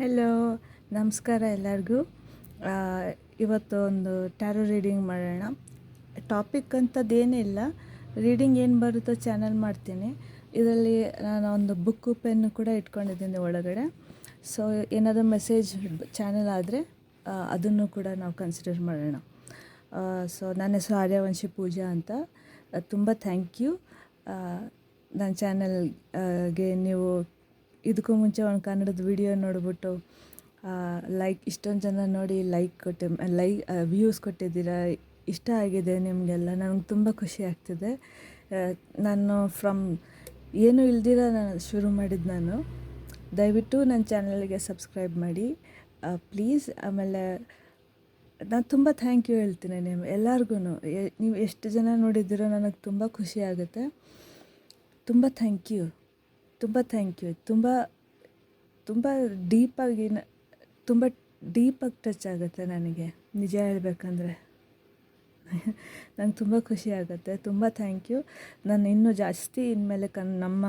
Hello, ನಮಸ್ಕಾರ ಎಲ್ಲರಿಗೂ. ಇವತ್ತು ಒಂದು ಟ್ಯಾರೋ ರೀಡಿಂಗ್ ಮಾಡೋಣ. ಟಾಪಿಕ್ ಅಂಥದ್ದೇನಿಲ್ಲ, ರೀಡಿಂಗ್ ಏನು ಬರುತ್ತೋ ಚಾನಲ್ ಮಾಡ್ತೀನಿ. ಇದರಲ್ಲಿ ನಾನು ಒಂದು ಬುಕ್ಕು ಪೆನ್ನು ಕೂಡ ಇಟ್ಕೊಂಡಿದ್ದೀನಿ ಒಳಗಡೆ. ಸೊ ಏನಾದರೂ ಮೆಸೇಜ್ ಚಾನಲ್ ಆದರೆ ಅದನ್ನು ಕೂಡ ನಾವು ಕನ್ಸಿಡರ್ ಮಾಡೋಣ. ಸೊ ನನ್ನ ಹೆಸರು ಆರ್ಯವಂಶಿ ಪೂಜಾ ಅಂತ. ತುಂಬ ಥ್ಯಾಂಕ್ ಯು. ನನ್ನ ಚಾನಲ್ಗೆ ನೀವು ಇದಕ್ಕೂ ಮುಂಚೆ ಒಂದು ಕನ್ನಡದ ವಿಡಿಯೋ ನೋಡಿಬಿಟ್ಟು ಇಷ್ಟೊಂದು ಜನ ನೋಡಿ ವ್ಯೂಸ್ ಕೊಟ್ಟಿದ್ದೀರಾ. ಇಷ್ಟ ಆಗಿದೆ ನಿಮಗೆಲ್ಲ, ನನಗೆ ತುಂಬ ಖುಷಿ ಆಗ್ತಿದೆ. ನಾನು ಏನೂ ಇಲ್ದಿರ ನಾನು ಶುರು ಮಾಡಿದ್ದು ನಾನು. ದಯವಿಟ್ಟು ನನ್ನ ಚಾನಲ್ಗೆ ಸಬ್ಸ್ಕ್ರೈಬ್ ಮಾಡಿ ಪ್ಲೀಸ್. ಆಮೇಲೆ ನಾನು ತುಂಬ ಥ್ಯಾಂಕ್ ಯು ಹೇಳ್ತೀನಿ ಎಲ್ಲರಿಗೂ. ನೀವು ಎಷ್ಟು ಜನ ನೋಡಿದ್ದೀರೋ ನನಗೆ ತುಂಬ ಖುಷಿ ಆಗುತ್ತೆ. ತುಂಬ ಥ್ಯಾಂಕ್ ಯು. ತುಂಬ ಡೀಪಾಗಿ ಟಚ್ ಆಗುತ್ತೆ ನನಗೆ, ನಿಜ ಹೇಳಬೇಕಂದ್ರೆ. ನಂಗೆ ತುಂಬ ಖುಷಿ ಆಗುತ್ತೆ. ತುಂಬ ಥ್ಯಾಂಕ್ ಯು. ನಾನು ಇನ್ನೂ ಜಾಸ್ತಿ ಇನ್ಮೇಲೆ ನಮ್ಮ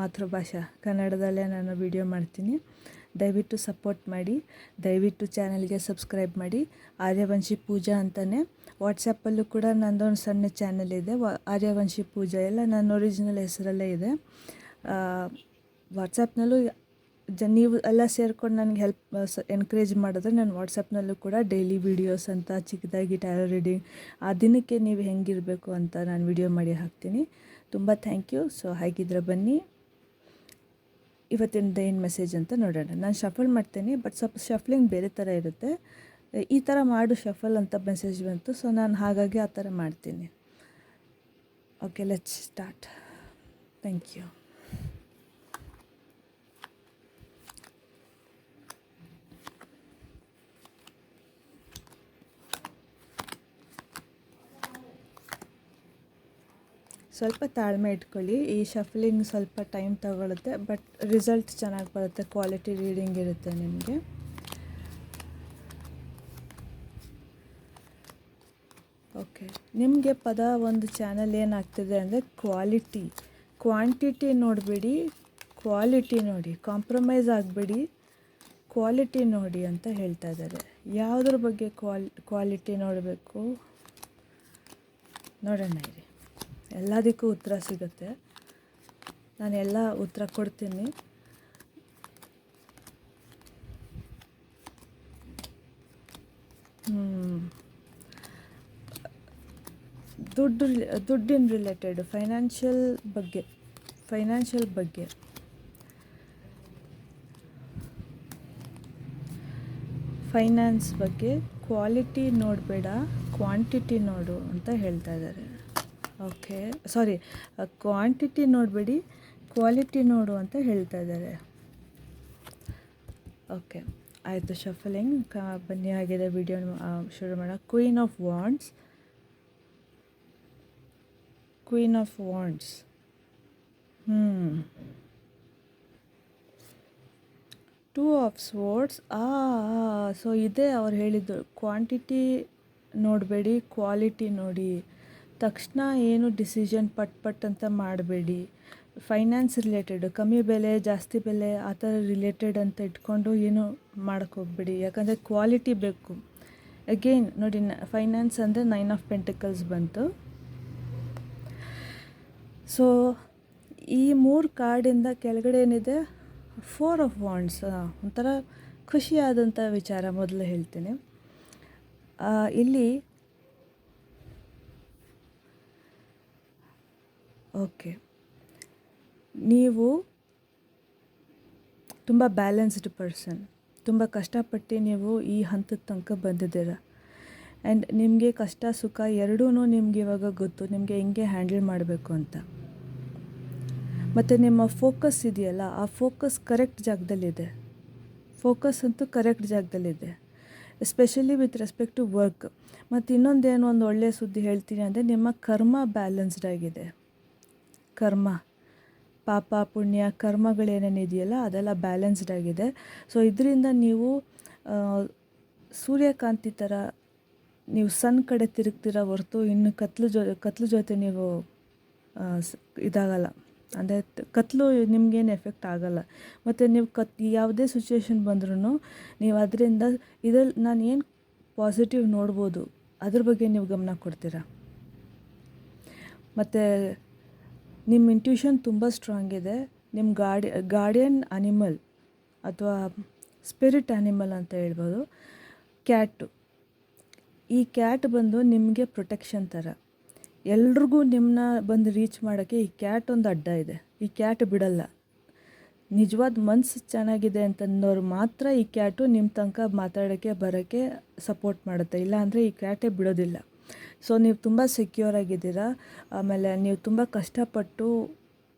ಮಾತೃಭಾಷೆ ಕನ್ನಡದಲ್ಲೇ ನಾನು ವಿಡಿಯೋ ಮಾಡ್ತೀನಿ. ದಯವಿಟ್ಟು ಸಪೋರ್ಟ್ ಮಾಡಿ. ದಯವಿಟ್ಟು ಚಾನಲ್ಗೆ ಸಬ್ಸ್ಕ್ರೈಬ್ ಮಾಡಿ. ಆರ್ಯವಂಶಿ ಪೂಜಾ ಅಂತಲೇ. ವಾಟ್ಸಪ್ಪಲ್ಲೂ ಕೂಡ ನನ್ನದೊಂದು ಸಣ್ಣ ಚಾನಲ್ ಇದೆ, ಆರ್ಯವಂಶಿ ಪೂಜಾ. ಎಲ್ಲ ನನ್ನ ಒರಿಜಿನಲ್ ಹೆಸರಲ್ಲೇ ಇದೆ. ವಾಟ್ಸಪ್ನಲ್ಲೂ ನೀವು ಎಲ್ಲ ಸೇರ್ಕೊಂಡು ನನಗೆ ಎನ್ಕರೇಜ್ ಮಾಡಿದ್ರೆ ನಾನು ವಾಟ್ಸಪ್ನಲ್ಲೂ ಕೂಡ ಡೈಲಿ ವೀಡಿಯೋಸ್ ಅಂತ ಚಿಕ್ಕದಾಗಿ ಟ್ಯಾರೋ ರೀಡಿಂಗ್ ಆ ದಿನಕ್ಕೆ ನೀವು ಹೆಂಗಿರಬೇಕು ಅಂತ ನಾನು ವಿಡಿಯೋ ಮಾಡಿ ಹಾಕ್ತೀನಿ. ತುಂಬ ಥ್ಯಾಂಕ್ ಯು. ಸೊ ಹಾಗಿದ್ರೆ ಬನ್ನಿ, ಇವತ್ತಿನ ಏನು ಮೆಸೇಜ್ ಅಂತ ನೋಡೋಣ. ನಾನು ಶಫಲ್ ಮಾಡ್ತೀನಿ, ಬಟ್ ಸ್ವಲ್ಪ ಶಫ್ಲಿಂಗ್ ಬೇರೆ ಥರ ಇರುತ್ತೆ. ಈ ಥರ ಮಾಡು ಶಫಲ್ ಅಂತ ಮೆಸೇಜ್ ಬಂತು, ಸೊ ನಾನು ಹಾಗಾಗಿ ಆ ಥರ ಮಾಡ್ತೀನಿ. Okay, let's start. Thank you. ಸ್ವಲ್ಪ ತಾಳ್ಮೆ ಇಟ್ಕೊಳ್ಳಿ. ಈ ಶಫಲಿಂಗ್ ಸ್ವಲ್ಪ ಟೈಮ್ ತಗೊಳುತ್ತೆ, ಬಟ್ ರಿಸಲ್ಟ್ ಚೆನ್ನಾಗಿ ಬರುತ್ತೆ. ಕ್ವಾಲಿಟಿ ರೀಡಿಂಗ್ ಇರುತ್ತೆ ನಿಮಗೆ. ಓಕೆ, ನಿಮಗೆ ಒಂದು ಚಾನಲ್ ಏನಾಗ್ತಿದೆ ಅಂದರೆ ಕ್ವಾಂಟಿಟಿ ನೋಡಬೇಡಿ, ಕ್ವಾಲಿಟಿ ನೋಡಿ. ಕಾಂಪ್ರಮೈಸ್ ಆಗಬೇಡಿ, ಕ್ವಾಲಿಟಿ ನೋಡಿ ಅಂತ ಹೇಳ್ತಾ ಇದ್ದಾರೆ. ಯಾವುದ್ರ ಬಗ್ಗೆ ಕ್ವಾಲಿಟಿ ನೋಡಬೇಕು ನೋಡೋಣ ಇರಿ. ಎಲ್ಲದಕ್ಕೂ ಉತ್ತರ ಸಿಗುತ್ತೆ. ನಾನು ಎಲ್ಲ ಉತ್ತರ ಕೊಡ್ತೀನಿ. ದುಡ್ಡಿನ ರಿಲೇಟೆಡ್, ಫೈನಾನ್ಷಿಯಲ್ ಬಗ್ಗೆ ಫೈನಾನ್ಸ್ ಬಗ್ಗೆ ಕ್ವಾಲಿಟಿ ನೋಡಬೇಡ, ಕ್ವಾಂಟಿಟಿ ನೋಡು ಅಂತ ಹೇಳ್ತಾ ಇದ್ದಾರೆ. ಓಕೆ, ಸಾರಿ, ಕ್ವಾಂಟಿಟಿ ನೋಡಬೇಡಿ, ಕ್ವಾಲಿಟಿ ನೋಡು ಅಂತ ಹೇಳ್ತಾ ಇದ್ದಾರೆ. ಓಕೆ, ಆಯಿತು. ಶಫಲಿಂಗ್ ಬನ್ನಿ, ಆಗಿದೆ. ವಿಡಿಯೋ ಶುರು ಮಾಡೋಣ. Queen of wands. Two of swords. So ಇದೇ ಅವ್ರು ಹೇಳಿದ್ದು, ಕ್ವಾಂಟಿಟಿ ನೋಡಬೇಡಿ, ಕ್ವಾಲಿಟಿ ನೋಡಿ. ತಕ್ಷಣ ಏನು ಡಿಸಿಷನ್ ಪಟ್ ಅಂತ ಮಾಡಬೇಡಿ. ಫೈನಾನ್ಸ್ ರಿಲೇಟೆಡ್, ಕಮ್ಮಿ ಬೆಲೆ ಜಾಸ್ತಿ ಬೆಲೆ ಆ ಥರ ರಿಲೇಟೆಡ್ ಅಂತ ಇಟ್ಕೊಂಡು ಏನು ಮಾಡೋಕ್ಕೋಗ್ಬೇಡಿ. ಯಾಕಂದರೆ ಕ್ವಾಲಿಟಿ ಬೇಕು. ಅಗೇನ್ ನೋಡಿ, ಫೈನಾನ್ಸ್ ಅಂದರೆ 9 ಆಫ್ ಪೆಂಟಿಕಲ್ಸ್ ಬಂತು. ಸೊ ಈ 3 ಕಾರ್ಡಿಂದ ಕೆಳಗಡೆ ಏನಿದೆ, 4 ಆಫ್ ವಾಂಡ್ಸ್. ಒಂಥರ ಖುಷಿಯಾದಂಥ ವಿಚಾರ ಮೊದಲು ಹೇಳ್ತೀನಿ. ಇಲ್ಲಿ ಓಕೆ, ನೀವು ತುಂಬ ಬ್ಯಾಲೆನ್ಸ್ಡ್ ಪರ್ಸನ್. ತುಂಬ ಕಷ್ಟಪಟ್ಟು ನೀವು ಈ ಹಂತದ ತನಕ ಬಂದಿದ್ದೀರ. ಆ್ಯಂಡ್ ನಿಮಗೆ ಕಷ್ಟ ಸುಖ ಎರಡೂ ನಿಮಗೆ ಇವಾಗ ಗೊತ್ತು, ನಿಮಗೆ ಹೆಂಗೆ ಹ್ಯಾಂಡಲ್ ಮಾಡಬೇಕು ಅಂತ. ಮತ್ತು ನಿಮ್ಮ ಫೋಕಸ್ ಇದೆಯಲ್ಲ, ಆ ಫೋಕಸ್ ಕರೆಕ್ಟ್ ಜಾಗದಲ್ಲಿದೆ. ಫೋಕಸ್ ಅಂತೂ ಕರೆಕ್ಟ್ ಜಾಗದಲ್ಲಿದೆ, especially with respect to work. ಮತ್ತು ಇನ್ನೊಂದೇನು ಒಂದು ಒಳ್ಳೆಯ ಸುದ್ದಿ ಹೇಳ್ತೀನಿ ಅಂದರೆ, ನಿಮ್ಮ ಕರ್ಮ ಬ್ಯಾಲೆನ್ಸ್ಡ್ ಆಗಿದೆ. ಕರ್ಮ, ಪಾಪ ಪುಣ್ಯ ಕರ್ಮಗಳೇನೇನಿದೆಯಲ್ಲ ಅದೆಲ್ಲ ಬ್ಯಾಲೆನ್ಸ್ಡ್ ಆಗಿದೆ. ಸೊ ಇದರಿಂದ ನೀವು ಸೂರ್ಯಕಾಂತಿ ಥರ ನೀವು ಸನ್ ಕಡೆ ತಿರುಗ್ತೀರ ಹೊರತು ಇನ್ನು ಕತ್ಲು ಜೊತೆ ನೀವು ಇದಾಗಲ್ಲ. ಅಂದರೆ ಕತ್ಲು ನಿಮಗೇನು ಎಫೆಕ್ಟ್ ಆಗೋಲ್ಲ. ಮತ್ತು ನೀವು ಯಾವುದೇ ಸಿಚುವೇಶನ್ ಬಂದ್ರೂ ನೀವು ಅದರಿಂದ ಇದ್ರಲ್ಲಿ ನಾನು ಏನು ಪಾಸಿಟಿವ್ ನೋಡ್ಬೋದು ಅದ್ರ ಬಗ್ಗೆ ನೀವು ಗಮನ ಕೊಡ್ತೀರಾ. ಮತ್ತು ನಿಮ್ಮ ಇಂಟ್ಯೂಷನ್ ತುಂಬ ಸ್ಟ್ರಾಂಗ್ ಇದೆ. ನಿಮ್ಮ ಗಾರ್ಡಿಯನ್ ಅನಿಮಲ್ ಅಥವಾ ಸ್ಪಿರಿಟ್ ಅನಿಮಲ್ ಅಂತ ಹೇಳ್ಬೋದು ಕ್ಯಾಟು. ಈ ಕ್ಯಾಟ್ ಬಂದು ನಿಮಗೆ ಪ್ರೊಟೆಕ್ಷನ್ ಥರ. ಎಲ್ರಿಗೂ ನಿಮ್ಮನ್ನ ಬಂದು ರೀಚ್ ಮಾಡೋಕ್ಕೆ ಈ ಕ್ಯಾಟ್ ಒಂದು ಅಡ್ಡ ಇದೆ. ಈ ಕ್ಯಾಟ್ ಬಿಡಲ್ಲ. ನಿಜವಾದ ಮನಸ್ಸು ಚೆನ್ನಾಗಿದೆ ಅಂತಂದವ್ರು ಮಾತ್ರ ಈ ಕ್ಯಾಟು ನಿಮ್ಮ ತನಕ ಮಾತಾಡೋಕ್ಕೆ ಬರೋಕ್ಕೆ ಸಪೋರ್ಟ್ ಮಾಡುತ್ತೆ. ಇಲ್ಲ ಈ ಕ್ಯಾಟೇ ಬಿಡೋದಿಲ್ಲ. ಸೊ ನೀವು ತುಂಬ ಸೆಕ್ಯೂರ್ ಆಗಿದ್ದೀರಾ. ಆಮೇಲೆ ನೀವು ತುಂಬ ಕಷ್ಟಪಟ್ಟು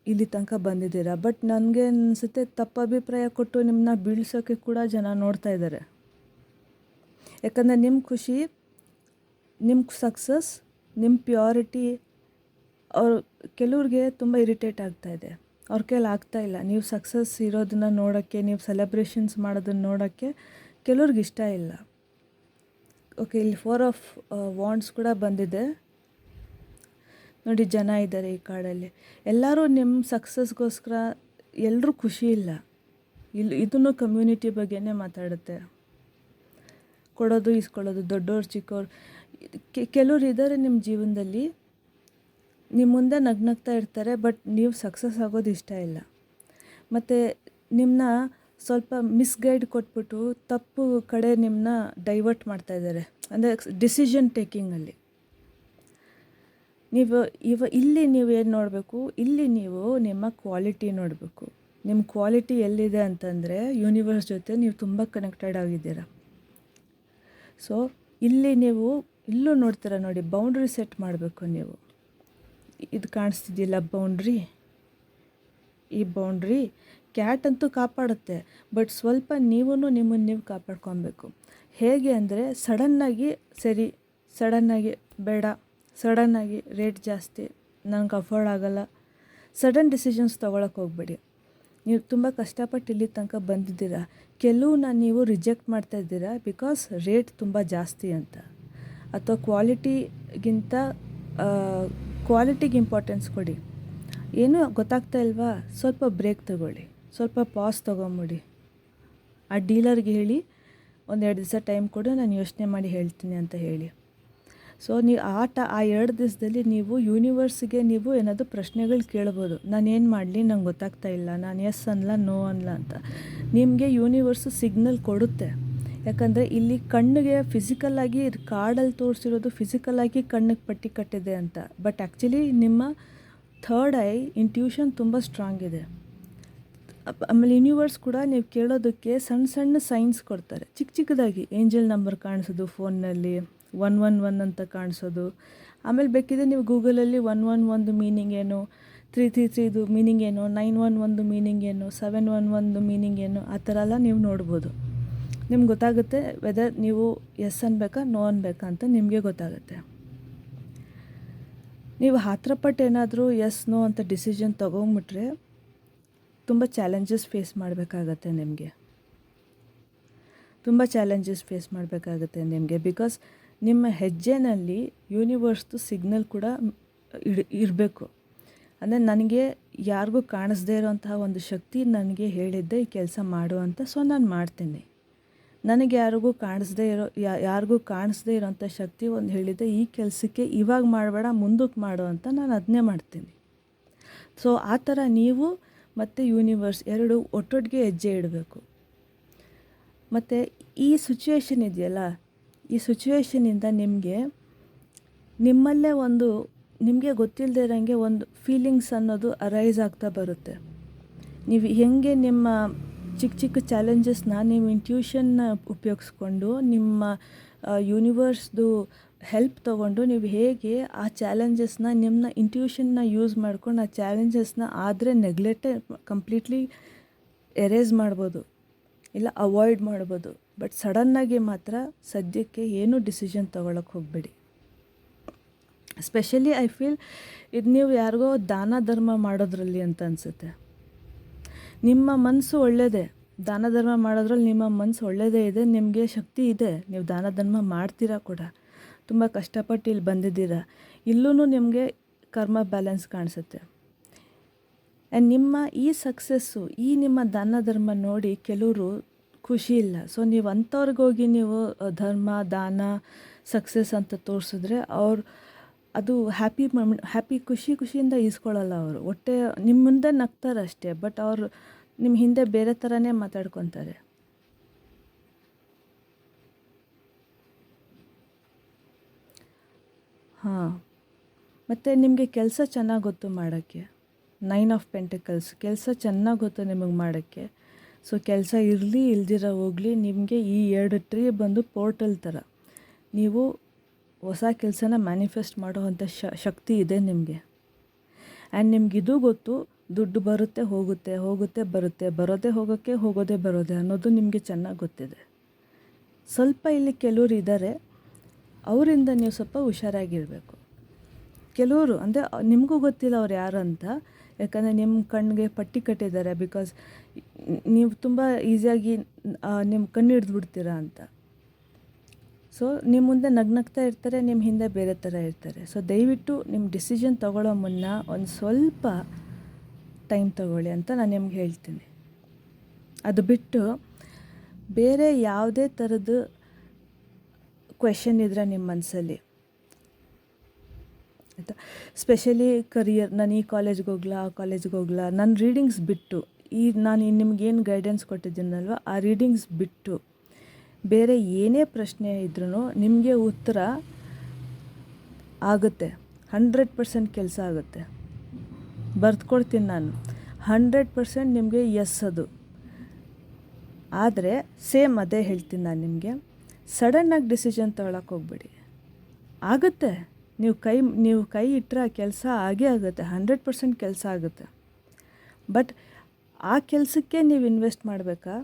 ಇಲ್ಲಿ ತನಕ ಬಂದಿದ್ದೀರಾ. ಬಟ್ ನನಗೆ ಅನಿಸುತ್ತೆ ತಪ್ಪು ಅಭಿಪ್ರಾಯ ಕೊಟ್ಟು ನಿಮ್ಮನ್ನ ಬೀಳ್ಸೋಕ್ಕೆ ಕೂಡ ಜನ ನೋಡ್ತಾ ಇದ್ದಾರೆ. ಯಾಕಂದರೆ ನಿಮ್ಮ ಖುಷಿ, ನಿಮ್ಮ ಸಕ್ಸಸ್, ನಿಮ್ಮ ಪ್ಯೂರಿಟಿ ಕೆಲವ್ರಿಗೆ ತುಂಬ ಇರಿಟೇಟ್ ಆಗ್ತಾಯಿದೆ. ಅವ್ರ ಕೈಲಿ ಆಗ್ತಾಯಿಲ್ಲ. ನೀವು ಸಕ್ಸಸ್ ಇರೋದನ್ನು ನೋಡೋಕ್ಕೆ, ನೀವು ಸೆಲೆಬ್ರೇಷನ್ಸ್ ಮಾಡೋದನ್ನು ನೋಡೋಕ್ಕೆ ಕೆಲವ್ರಿಗೆ ಇಷ್ಟ ಇಲ್ಲ. ಓಕೆ, ಇಲ್ಲಿ 4 ಆಫ್ ವಾಂಡ್ಸ್ ಕೂಡ ಬಂದಿದೆ ನೋಡಿ. ಜನ ಇದ್ದಾರೆ ಈ ಕಾರ್ಡಲ್ಲಿ. ಎಲ್ಲರೂ ನಿಮ್ಮ ಸಕ್ಸಸ್ಗೋಸ್ಕರ ಎಲ್ಲರೂ ಖುಷಿ ಇಲ್ಲ. ಇದನ್ನು ಕಮ್ಯುನಿಟಿ ಬಗ್ಗೆನೇ ಮಾತಾಡುತ್ತೆ. ಕೊಡೋದು ಇಸ್ಕೊಳ್ಳೋದು, ದೊಡ್ಡವ್ರು ಚಿಕ್ಕವ್ರು ಕೆಲವ್ರು ಇದ್ದಾರೆ ನಿಮ್ಮ ಜೀವನದಲ್ಲಿ. ನಿಮ್ಮ ಮುಂದೆ ನಗ್ನಗ್ತಾ ಇರ್ತಾರೆ, ಬಟ್ ನೀವು ಸಕ್ಸಸ್ ಆಗೋದು ಇಷ್ಟ ಇಲ್ಲ. ಮತ್ತು ನಿಮ್ಮನ್ನ ಸ್ವಲ್ಪ ಮಿಸ್ಗೈಡ್ ಕೊಟ್ಬಿಟ್ಟು ತಪ್ಪು ಕಡೆ ನಿಮ್ಮನ್ನ ಡೈವರ್ಟ್ ಮಾಡ್ತಾಯಿದ್ದಾರೆ. ಅಂದರೆ ಡಿಸಿಷನ್ ಟೇಕಿಂಗಲ್ಲಿ ಇಲ್ಲಿ ನೀವು ಏನು ನೋಡಬೇಕು, ಇಲ್ಲಿ ನೀವು ನಿಮ್ಮ ಕ್ವಾಲಿಟಿ ನೋಡಬೇಕು. ನಿಮ್ಮ ಕ್ವಾಲಿಟಿ ಎಲ್ಲಿದೆ ಅಂತಂದರೆ ಯೂನಿವರ್ಸ್ ಜೊತೆ ನೀವು ತುಂಬ ಕನೆಕ್ಟೆಡ್ ಆಗಿದ್ದೀರ. ಸೊ ಇಲ್ಲಿ ನೀವು ಇಲ್ಲೂ ನೋಡ್ತೀರ ನೋಡಿ, ಬೌಂಡ್ರಿ ಸೆಟ್ ಮಾಡಬೇಕು ನೀವು. ಇದು ಕಾಣಿಸ್ತಿದ್ದಿಲ್ಲ ಬೌಂಡ್ರಿ, ಈ ಬೌಂಡ್ರಿ ಕ್ಯಾಟ್ ಅಂತೂ ಕಾಪಾಡುತ್ತೆ, ಬಟ್ ಸ್ವಲ್ಪ ನಿಮ್ಮನ್ನು ನೀವು ಕಾಪಾಡ್ಕೊಬೇಕು. ಹೇಗೆ ಅಂದರೆ ಸಡನ್ನಾಗಿ ಸರಿ, ಸಡನ್ನಾಗಿ ಬೇಡ, ಸಡನ್ನಾಗಿ ರೇಟ್ ಜಾಸ್ತಿ, ನನಗೆ ಅಫೋರ್ಡ್ ಆಗೋಲ್ಲ, ಸಡನ್ ಡಿಸಿಷನ್ಸ್ ತೊಗೊಳಕ್ಕೆ ಹೋಗಬೇಡಿ. ನೀವು ತುಂಬ ಕಷ್ಟಪಟ್ಟು ಇಲ್ಲಿ ತನಕ ಬಂದಿದ್ದೀರಾ. ಕೆಲವನ್ನ ನೀವು ರಿಜೆಕ್ಟ್ ಮಾಡ್ತಾಯಿದ್ದೀರಾ ಬಿಕಾಸ್ ರೇಟ್ ತುಂಬ ಜಾಸ್ತಿ ಅಂತ. ಅಥವಾ ಕ್ವಾಲಿಟಿಗೆ ಇಂಪಾರ್ಟೆನ್ಸ್ ಕೊಡಿ. ಏನೂ ಗೊತ್ತಾಗ್ತಾ ಇಲ್ವಾ, ಸ್ವಲ್ಪ ಬ್ರೇಕ್ ತಗೊಳ್ಳಿ, ಸ್ವಲ್ಪ ಪಾಸ್ ತೊಗೊಂಬಿಡಿ. ಆ ಡೀಲರ್ಗೆ ಹೇಳಿ 1-2 ದಿವಸ ಟೈಮ್ ಕೊಡು, ನಾನು ಯೋಚನೆ ಮಾಡಿ ಹೇಳ್ತೀನಿ ಅಂತ ಹೇಳಿ. ಸೊ ನೀವು ಆ 2 ದಿವಸದಲ್ಲಿ ನೀವು ಯೂನಿವರ್ಸಿಗೆ ನೀವು ಏನಾದರೂ ಪ್ರಶ್ನೆಗಳು ಕೇಳ್ಬೋದು. ನಾನೇನು ಮಾಡಲಿ, ನಂಗೆ ಗೊತ್ತಾಗ್ತಾ ಇಲ್ಲ, ನಾನು ಎಸ್ ಅನ್ಲ ನೋ ಅನ್ಲ ಅಂತ. ನಿಮಗೆ ಯೂನಿವರ್ಸು ಸಿಗ್ನಲ್ ಕೊಡುತ್ತೆ. ಯಾಕಂದರೆ ಇಲ್ಲಿ ಕಣ್ಣಿಗೆ ಫಿಸಿಕಲ್ಲಾಗಿ ಕಾರ್ಡಲ್ಲಿ ತೋರಿಸಿರೋದು ಫಿಸಿಕಲ್ಲಾಗಿ ಕಣ್ಣಿಗೆ ಪಟ್ಟಿ ಕಟ್ಟಿದೆ ಅಂತ. ಬಟ್ ಆ್ಯಕ್ಚುಲಿ ನಿಮ್ಮ ಥರ್ಡ್ ಐ ಇಂಟ್ಯೂಷನ್ ತುಂಬ ಸ್ಟ್ರಾಂಗ್ ಇದೆ. ಆಮೇಲೆ ಯೂನಿವರ್ಸ್ ಕೂಡ ನೀವು ಕೇಳೋದಕ್ಕೆ ಸಣ್ಣ ಸಣ್ಣ ಸೈನ್ಸ್ ಕೊಡ್ತಾರೆ. ಚಿಕ್ಕದಾಗಿ ಏಂಜಲ್ ನಂಬರ್ ಕಾಣಿಸೋದು, ಫೋನ್ನಲ್ಲಿ 111 ಅಂತ ಕಾಣಿಸೋದು. ಆಮೇಲೆ ಬೇಕಿದ್ರೆ ನೀವು ಗೂಗಲಲ್ಲಿ 111 ಮೀನಿಂಗ್ ಏನು, 333 ಮೀನಿಂಗ್ ಏನು, 911 ಮೀನಿಂಗ್ ಏನು, 711 ಮೀನಿಂಗ್ ಏನು, ಆ ಥರ ಎಲ್ಲ ನೀವು ನೋಡ್ಬೋದು. ನಿಮ್ಗೆ ಗೊತ್ತಾಗುತ್ತೆ ವೆದರ್ ನೀವು ಎಸ್ ಅನ್ಬೇಕಾ ನೋ ಅನ್ಬೇಕಾ ಅಂತ ನಿಮಗೆ ಗೊತ್ತಾಗುತ್ತೆ. ನೀವು ಹತ್ರಪಟ್ಟು ಏನಾದರೂ ಎಸ್ ನೋ ಅಂತ ಡಿಸಿಷನ್ ತೊಗೊಂಬಿಟ್ರೆ ತುಂಬ ಚಾಲೆಂಜಸ್ ಫೇಸ್ ಮಾಡಬೇಕಾಗತ್ತೆ ನಿಮಗೆ. ತುಂಬ ಚಾಲೆಂಜಸ್ ಫೇಸ್ ಮಾಡಬೇಕಾಗತ್ತೆ ನಿಮಗೆ. ಬಿಕಾಸ್ ನಿಮ್ಮ ಹೆಜ್ಜೆನಲ್ಲಿ ಯೂನಿವರ್ಸ್ದು ಸಿಗ್ನಲ್ ಕೂಡ ಇರಬೇಕು. ಅಂದರೆ ನನಗೆ ಯಾರಿಗೂ ಕಾಣಿಸ್ದೇ ಇರೋಂತಹ ಒಂದು ಶಕ್ತಿ ನನಗೆ ಹೇಳಿದ್ದೆ ಈ ಕೆಲಸ ಮಾಡು ಅಂತ. ಸೊ ನಾನು ಮಾಡ್ತೀನಿ. ನನಗೆ ಯಾರಿಗೂ ಕಾಣಿಸ್ದೇ ಇರೋಂಥ ಶಕ್ತಿ ಒಂದು ಹೇಳಿದ್ದೆ ಈ ಕೆಲಸಕ್ಕೆ ಇವಾಗ ಮಾಡಬೇಡ, ಮುಂದಕ್ಕೆ ಮಾಡು ಅಂತ. ನಾನು ಅದನ್ನೇ ಮಾಡ್ತೀನಿ. ಸೊ ಆ ಥರ ನೀವು ಮತ್ತು ಯೂನಿವರ್ಸ್ ಎರಡು ಒಟ್ಟೊಟ್ಟಿಗೆ ಹೆಜ್ಜೆ ಇಡಬೇಕು. ಮತ್ತು ಈ ಸಿಚುವೇಶನ್ ಇದೆಯಲ್ಲ, ಈ ಸಿಚುವೇಶನಿಂದ ನಿಮ್ಮಲ್ಲೇ ನಿಮಗೆ ಗೊತ್ತಿಲ್ಲದೆ ಇರೋಂಗೆ ಒಂದು ಫೀಲಿಂಗ್ಸ್ ಅನ್ನೋದು ಅರೈಸ್ ಆಗ್ತಾ ಬರುತ್ತೆ. ನೀವು ಹೇಗೆ ನಿಮ್ಮ ಚಿಕ್ಕ ಚಾಲೆಂಜಸ್ನ ನೀವು ಇಂಟ್ಯೂಷನ್ನ ಉಪಯೋಗಿಸ್ಕೊಂಡು ನಿಮ್ಮ ಯೂನಿವರ್ಸ್ದು ಹೆಲ್ಪ್ ತೊಗೊಂಡು ನೀವು ಹೇಗೆ ಆ ಚಾಲೆಂಜಸ್ನ ನಿಮ್ಮ ಇಂಟ್ಯೂಷನ್ನ ಯೂಸ್ ಮಾಡ್ಕೊಂಡು ಆ ಚಾಲೆಂಜಸ್ನ ಆದರೆ ಕಂಪ್ಲೀಟ್ಲಿ ಎರೇಸ್ ಮಾಡ್ಬೋದು, ಇಲ್ಲ ಅವಾಯ್ಡ್ ಮಾಡ್ಬೋದು. ಬಟ್ ಸಡನ್ನಾಗಿ ಮಾತ್ರ ಸದ್ಯಕ್ಕೆ ಏನೂ ಡಿಸಿಷನ್ ತೊಗೊಳಕ್ಕೆ ಹೋಗಬೇಡಿ. ಸ್ಪೆಷಲಿ ಐ ಫೀಲ್ ಇದು ನೀವು ಯಾರಿಗೋ ದಾನ ಧರ್ಮ ಮಾಡೋದ್ರಲ್ಲಿ ಅಂತ ಅನಿಸುತ್ತೆ. ನಿಮ್ಮ ಮನಸ್ಸು ಒಳ್ಳೆಯದೇ, ದಾನ ಧರ್ಮ ಮಾಡೋದ್ರಲ್ಲಿ ನಿಮ್ಮ ಮನಸ್ಸು ಒಳ್ಳೆಯದೇ ಇದೆ, ನಿಮಗೆ ಶಕ್ತಿ ಇದೆ, ನೀವು ದಾನ ಧರ್ಮ ಮಾಡ್ತೀರಾ ಕೂಡ, ತುಂಬ ಕಷ್ಟಪಟ್ಟು ಇಲ್ಲಿ ಬಂದಿದ್ದೀರಾ. ಇಲ್ಲೂ ನಿಮಗೆ ಕರ್ಮ ಬ್ಯಾಲೆನ್ಸ್ ಕಾಣಿಸುತ್ತೆ. ಆ್ಯಂಡ್ ನಿಮ್ಮ ಈ ಸಕ್ಸಸ್ಸು, ಈ ನಿಮ್ಮ ದಾನ ಧರ್ಮ ನೋಡಿ ಕೆಲವರು ಖುಷಿ ಇಲ್ಲ. ಸೊ ನೀವು ಅಂಥವ್ರಿಗೋಗಿ ನೀವು ಧರ್ಮ, ದಾನ, ಸಕ್ಸಸ್ ಅಂತ ತೋರಿಸಿದ್ರೆ ಅದು ಹ್ಯಾಪಿ ಖುಷಿಯಿಂದ ಈಸ್ಕೊಳ್ಳಲ್ಲ. ಅವರು ಹೊಟ್ಟೆ ನಿಮ್ಮ ಮುಂದೆ ನಗ್ತಾರೆ ಅಷ್ಟೇ, ಬಟ್ ಅವರು ನಿಮ್ಮ ಹಿಂದೆ ಬೇರೆ ಥರನೇ ಮಾತಾಡ್ಕೊತಾರೆ. ಹಾಂ, ಮತ್ತು ನಿಮಗೆ ಕೆಲಸ ಚೆನ್ನಾಗಿ ಗೊತ್ತು ಮಾಡೋಕ್ಕೆ. 9 ಆಫ್ ಪೆಂಟಿಕಲ್ಸ್, ಕೆಲಸ ಚೆನ್ನಾಗಿ ಗೊತ್ತು ನಿಮಗೆ ಮಾಡೋಕ್ಕೆ. ಸೊ ಕೆಲಸ ಇರಲಿ ಇಲ್ದಿರೋ ಹೋಗಲಿ, ನಿಮಗೆ ಈ 2 ಟ್ರೀ ಬಂದು ಪೋರ್ಟಲ್ ಥರ. ನೀವು ಹೊಸ ಕೆಲಸನ ಮ್ಯಾನಿಫೆಸ್ಟ್ ಮಾಡೋವಂಥ ಶಕ್ತಿ ಇದೆ ನಿಮಗೆ. ಆ್ಯಂಡ್ ನಿಮಗಿದು ಗೊತ್ತು, ದುಡ್ಡು ಬರುತ್ತೆ ಹೋಗುತ್ತೆ, ಹೋಗುತ್ತೆ ಬರುತ್ತೆ, ಬರೋದೇ ಹೋಗೋಕ್ಕೆ, ಹೋಗೋದೇ ಬರೋದೇ ಅನ್ನೋದು ನಿಮಗೆ ಚೆನ್ನಾಗಿ ಗೊತ್ತಿದೆ. ಸ್ವಲ್ಪ ಇಲ್ಲಿ ಕೆಲವರು ಇದ್ದಾರೆ, ಅವರಿಂದ ನೀವು ಸ್ವಲ್ಪ ಹುಷಾರಾಗಿರಬೇಕು. ಕೆಲವರು ಅಂದರೆ ನಿಮಗೂ ಗೊತ್ತಿಲ್ಲ ಅವ್ರು ಯಾರು ಅಂತ, ಯಾಕಂದರೆ ನಿಮ್ಮ ಕಣ್ಣಿಗೆ ಪಟ್ಟಿ ಕಟ್ಟಿದ್ದಾರೆ. ಬಿಕಾಸ್ ನೀವು ತುಂಬ ಈಸಿಯಾಗಿ ನಿಮ್ಮ ಕಣ್ಣು ಹಿಡಿದ್ಬಿಡ್ತೀರಾ ಅಂತ. ಸೊ ನಿಮ್ಮ ಮುಂದೆ ನಗ್ನಗ್ತಾ ಇರ್ತಾರೆ, ನಿಮ್ಮ ಹಿಂದೆ ಬೇರೆ ಥರ ಇರ್ತಾರೆ. ಸೊ ದಯವಿಟ್ಟು ನಿಮ್ಮ ಡಿಸಿಷನ್ ತೊಗೊಳ್ಳೋ ಮುನ್ನ ಒಂದು ಸ್ವಲ್ಪ ಟೈಮ್ ತೊಗೊಳ್ಳಿ ಅಂತ ನಾನು ನಿಮ್ಗೆ ಹೇಳ್ತೀನಿ. ಅದು ಬಿಟ್ಟು ಬೇರೆ ಯಾವುದೇ ಥರದ್ದು ಕ್ವೆಶನ್ ಇದ್ದರೆ ನಿಮ್ಮ ಮನಸ್ಸಲ್ಲಿ, ಆಯಿತಾ, ಸ್ಪೆಷಲಿ ಕರಿಯರ್, ನಾನು ಈ ಕಾಲೇಜ್ಗೆ ಹೋಗ್ಲಾ, ಆ ಕಾಲೇಜ್ಗೆ ಹೋಗ್ಲಾ, ನನ್ನ ರೀಡಿಂಗ್ಸ್ ಬಿಟ್ಟು, ನಾನು ನಿಮಗೇನು ಗೈಡೆನ್ಸ್ ಕೊಟ್ಟಿದ್ದೀನಲ್ವ ಆ ರೀಡಿಂಗ್ಸ್ ಬಿಟ್ಟು ಬೇರೆ ಏನೇ ಪ್ರಶ್ನೆ ಇದ್ರೂ ನಿಮಗೆ ಉತ್ತರ ಆಗುತ್ತೆ. 100% ಕೆಲಸ ಆಗುತ್ತೆ. ಬರೆದುಕೊಡ್ತೀನಿ ನಾನು. 100% ನಿಮಗೆ ಎಸ್ ಅದು. ಆದರೆ ಸೇಮ್ ಅದೇ ಹೇಳ್ತೀನಿ ನಾನು ನಿಮಗೆ, ಸಡನ್ನಾಗಿ ಡಿಸಿಷನ್ ತೊಗೊಳಕ್ಕೆ ಹೋಗ್ಬೇಡಿ. ಆಗುತ್ತೆ, ನೀವು ಕೈ ಇಟ್ಟರೆ ಆ ಕೆಲಸ ಆಗೇ ಆಗುತ್ತೆ. 100% ಕೆಲಸ ಆಗುತ್ತೆ. ಬಟ್ ಆ ಕೆಲಸಕ್ಕೆ ನೀವು ಇನ್ವೆಸ್ಟ್ ಮಾಡಬೇಕಾ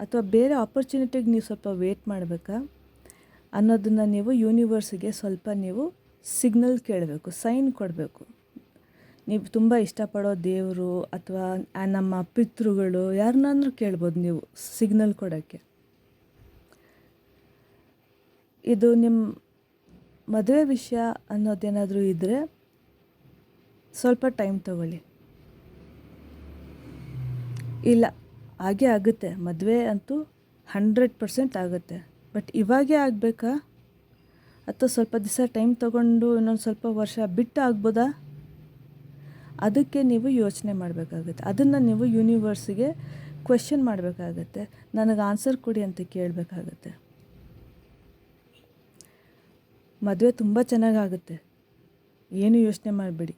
ಅಥವಾ ಬೇರೆ ಆಪರ್ಚುನಿಟಿಗೆ ನೀವು ಸ್ವಲ್ಪ ವೇಟ್ ಮಾಡಬೇಕಾ ಅನ್ನೋದನ್ನು ನೀವು ಯೂನಿವರ್ಸಿಗೆ ಸ್ವಲ್ಪ ನೀವು ಸಿಗ್ನಲ್ ಕೇಳಬೇಕು, ಸೈನ್ ಕೊಡಬೇಕು. ನೀವು ತುಂಬ ಇಷ್ಟಪಡೋ ದೇವರು ಅಥವಾ ನಮ್ಮ ಪಿತೃಗಳು ಯಾರನ್ನಾದ್ರೂ ಕೇಳ್ಬೋದು ನೀವು ಸಿಗ್ನಲ್ ಕೊಡೋಕ್ಕೆ. ಇದು ನಿಮ್ಮ ಮದುವೆ ವಿಷಯ ಅನ್ನೋದೇನಾದರೂ ಇದ್ದರೆ ಸ್ವಲ್ಪ ಟೈಮ್ ತಗೊಳ್ಳಿ. ಇಲ್ಲ, ಹಾಗೇ ಆಗುತ್ತೆ, ಮದುವೆ ಅಂತೂ 100% ಆಗುತ್ತೆ. ಬಟ್ ಇವಾಗೇ ಆಗಬೇಕಾ ಅಥವಾ ಸ್ವಲ್ಪ ದಿವಸ ಟೈಮ್ ತೊಗೊಂಡು ಇನ್ನೊಂದು ಸ್ವಲ್ಪ ವರ್ಷ ಬಿಟ್ಟು ಆಗ್ಬೋದಾ? ಅದಕ್ಕೆ ನೀವು ಯೋಚನೆ ಮಾಡಬೇಕಾಗುತ್ತೆ. ಅದನ್ನು ನೀವು ಯೂನಿವರ್ಸಿಗೆ ಕ್ವೆಶ್ಚನ್ ಮಾಡಬೇಕಾಗತ್ತೆ. ನನಗೆ ಆನ್ಸರ್ ಕೊಡಿ ಅಂತ ಕೇಳಬೇಕಾಗತ್ತೆ. ಮದುವೆ ತುಂಬ ಚೆನ್ನಾಗಾಗುತ್ತೆ, ಏನು ಯೋಚನೆ ಮಾಡಬೇಡಿ.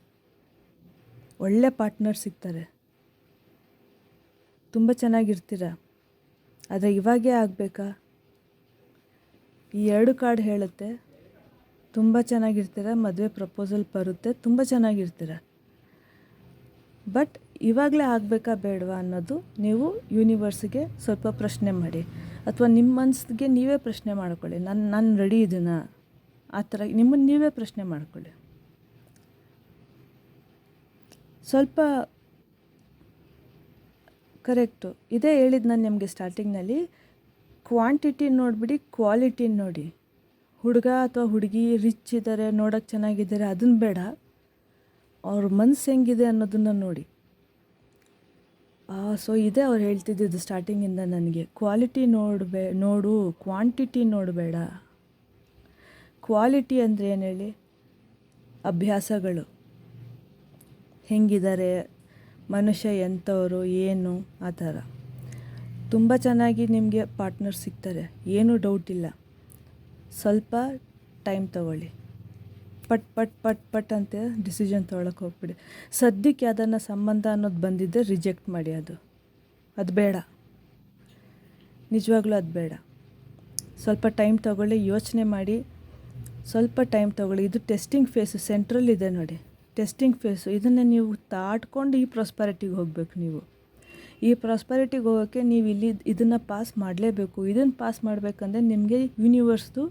ಒಳ್ಳೆ ಪಾರ್ಟ್ನರ್ ಸಿಗ್ತಾರೆ, ತುಂಬ ಚೆನ್ನಾಗಿರ್ತೀರ. ಆದರೆ ಇವಾಗೇ ಆಗಬೇಕಾ? ಈ 2 ಕಾರ್ಡ್ ಹೇಳುತ್ತೆ, ತುಂಬ ಚೆನ್ನಾಗಿರ್ತೀರ, ಮದುವೆ ಪ್ರಪೋಸಲ್ ಬರುತ್ತೆ, ತುಂಬ ಚೆನ್ನಾಗಿರ್ತೀರ. ಬಟ್ ಇವಾಗಲೇ ಆಗಬೇಕಾ ಬೇಡವಾ ಅನ್ನೋದು ನೀವು ಯೂನಿವರ್ಸಿಗೆ ಸ್ವಲ್ಪ ಪ್ರಶ್ನೆ ಮಾಡಿ, ಅಥವಾ ನಿಮ್ಮ ಮನಸ್ಸಿಗೆ ನೀವೇ ಪ್ರಶ್ನೆ ಮಾಡ್ಕೊಳ್ಳಿ. ನಾನು ರೆಡಿ ಇದ್ದೀನಾ, ಆ ಥರ ನಿಮ್ಮನ್ನು ನೀವೇ ಪ್ರಶ್ನೆ ಮಾಡ್ಕೊಳ್ಳಿ. ಸ್ವಲ್ಪ ಕರೆಕ್ಟು. ಇದೇ ಹೇಳಿದ್ದು ನಾನು ನಿಮಗೆ ಸ್ಟಾರ್ಟಿಂಗ್ನಲ್ಲಿ, ಕ್ವಾಂಟಿಟಿ ನೋಡಿಬಿಡಿ, ಕ್ವಾಲಿಟಿ ನೋಡಿ. ಹುಡುಗ ಅಥವಾ ಹುಡುಗಿ ರಿಚ್ ಇದ್ದಾರೆ, ನೋಡೋಕ್ಕೆ ಚೆನ್ನಾಗಿದ್ದಾರೆ, ಅದನ್ನು ಬೇಡ, ಅವ್ರ ಮನಸ್ಸು ಹೆಂಗಿದೆ ಅನ್ನೋದನ್ನು ನೋಡಿ. ಸೊ ಇದೇ ಅವ್ರು ಹೇಳ್ತಿದ್ದಿದ್ದು ಸ್ಟಾರ್ಟಿಂಗಿಂದ ನನಗೆ, ಕ್ವಾಲಿಟಿ ನೋಡು, ಕ್ವಾಂಟಿಟಿ ನೋಡಬೇಡ. ಕ್ವಾಲಿಟಿ ಅಂದರೆ ಏನು ಹೇಳಿ? ಅಭ್ಯಾಸಗಳು ಹೆಂಗಿದ್ದಾರೆ, ಮನುಷ್ಯ ಎಂಥವರು, ಏನು, ಆ ಥರ. ತುಂಬ ಚೆನ್ನಾಗಿ ನಿಮಗೆ ಪಾರ್ಟ್ನರ್ ಸಿಗ್ತಾರೆ, ಏನೂ ಡೌಟ್ ಇಲ್ಲ. ಸ್ವಲ್ಪ ಟೈಮ್ ತಗೊಳ್ಳಿ. ಪಟ್ ಅಂತ ಡಿಸಿಷನ್ ತೊಗೊಳಕ್ಕೆ ಹೋಗ್ಬಿಡಿ. ಸದ್ಯಕ್ಕೆ ಅದನ್ನು ಸಂಬಂಧ ಅನ್ನೋದು ಬಂದಿದ್ದರೆ ರಿಜೆಕ್ಟ್ ಮಾಡಿ. ಅದು ಬೇಡ, ನಿಜವಾಗ್ಲೂ ಅದು ಬೇಡ. ಸ್ವಲ್ಪ ಟೈಮ್ ತಗೊಳ್ಳಿ, ಯೋಚನೆ ಮಾಡಿ, ಸ್ವಲ್ಪ ಟೈಮ್ ತಗೊಳ್ಳಿ. ಇದು ಟೆಸ್ಟಿಂಗ್ ಫೇಸು, ಸೆಂಟ್ರಲ್ ಇದೆ ನೋಡಿ, ಟೆಸ್ಟಿಂಗ್ ಫೇಸು. ಇದನ್ನು ನೀವು ದಾಟ್ಕೊಂಡು ಈ ಪ್ರಾಸ್ಪರಿಟಿಗೆ ಹೋಗಬೇಕು. ನೀವು ಈ ಪ್ರಾಸ್ಪರಿಟಿಗೆ ಹೋಗೋಕ್ಕೆ ನೀವು ಇದನ್ನು ಪಾಸ್ ಮಾಡಲೇಬೇಕು. ಇದನ್ನು ಪಾಸ್ ಮಾಡಬೇಕಂದ್ರೆ ನಿಮಗೆ ಯೂನಿವರ್ಸ್ದು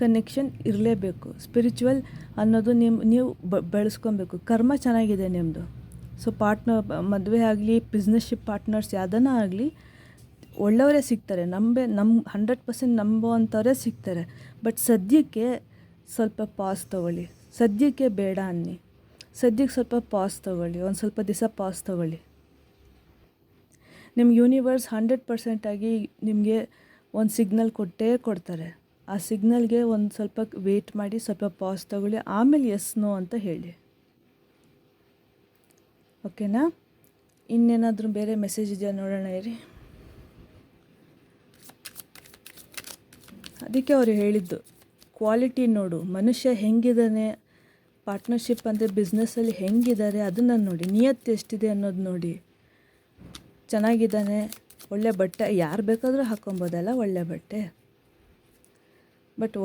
ಕನೆಕ್ಷನ್ ಇರಲೇಬೇಕು. ಸ್ಪಿರಿಚುವಲ್ ಅನ್ನೋದು ನೀವು ಬೆಳೆಸ್ಕೊಬೇಕು. ಕರ್ಮ ಚೆನ್ನಾಗಿದೆ ನಿಮ್ಮದು. ಸೊ ಮದುವೆ ಆಗಲಿ, ಬಿಸ್ನೆಸ್ಶಿಪ್ ಪಾರ್ಟ್ನರ್ಸ್ ಯಾವುದನ್ನ ಆಗಲಿ, ಒಳ್ಳೆಯವರೇ ಸಿಗ್ತಾರೆ. 100% ನಂಬುವಂಥವರೇ ಸಿಗ್ತಾರೆ. ಬಟ್ ಸದ್ಯಕ್ಕೆ ಸ್ವಲ್ಪ ಪಾಸ್ ತೊಗೊಳ್ಳಿ, ಸದ್ಯಕ್ಕೆ ಬೇಡ ಅನ್ನಿ. ಸದ್ಯಕ್ಕೆ ಸ್ವಲ್ಪ ಪಾಸ್ ತೊಗೊಳ್ಳಿ, ಒಂದು ಸ್ವಲ್ಪ ದಿವಸ ಪಾಸ್ ತೊಗೊಳ್ಳಿ. ನಿಮ್ಮ ಯೂನಿವರ್ಸ್ 100% ಆಗಿ ನಿಮಗೆ ಒಂದು ಸಿಗ್ನಲ್ ಕೊಟ್ಟೇ ಕೊಡ್ತಾರೆ. ಆ ಸಿಗ್ನಲ್ಗೆ ಒಂದು ಸ್ವಲ್ಪ ವೆಯ್ಟ್ ಮಾಡಿ, ಸ್ವಲ್ಪ ಪಾಸ್ ತೊಗೊಳ್ಳಿ, ಆಮೇಲೆ ಎಸ್ ನೋ ಅಂತ ಹೇಳಿ. ಓಕೆನಾ? ಇನ್ನೇನಾದರೂ ಬೇರೆ ಮೆಸೇಜ್ ಇದೆಯಾ ನೋಡೋಣ ಇರಿ. ಅದಕ್ಕೆ ಅವರು ಹೇಳಿದ್ದು ಕ್ವಾಲಿಟಿ ನೋಡು, ಮನುಷ್ಯ ಹೆಂಗಿದ್ದಾನೆ, ಪಾರ್ಟ್ನರ್ಶಿಪ್ ಅಂದರೆ ಬಿಸ್ನೆಸ್ಸಲ್ಲಿ ಹೆಂಗಿದ್ದಾರೆ ಅದನ್ನು ನೋಡಿ, ನಿಯತ್ತು ಎಷ್ಟಿದೆ ಅನ್ನೋದು ನೋಡಿ. ಚೆನ್ನಾಗಿದ್ದಾನೆ, ಒಳ್ಳೆ ಬಟ್ಟೆ, ಯಾರು ಬೇಕಾದರೂ ಹಾಕ್ಕೊಬೋದಲ್ಲ ಒಳ್ಳೆ ಬಟ್ಟೆ, ಬಟ್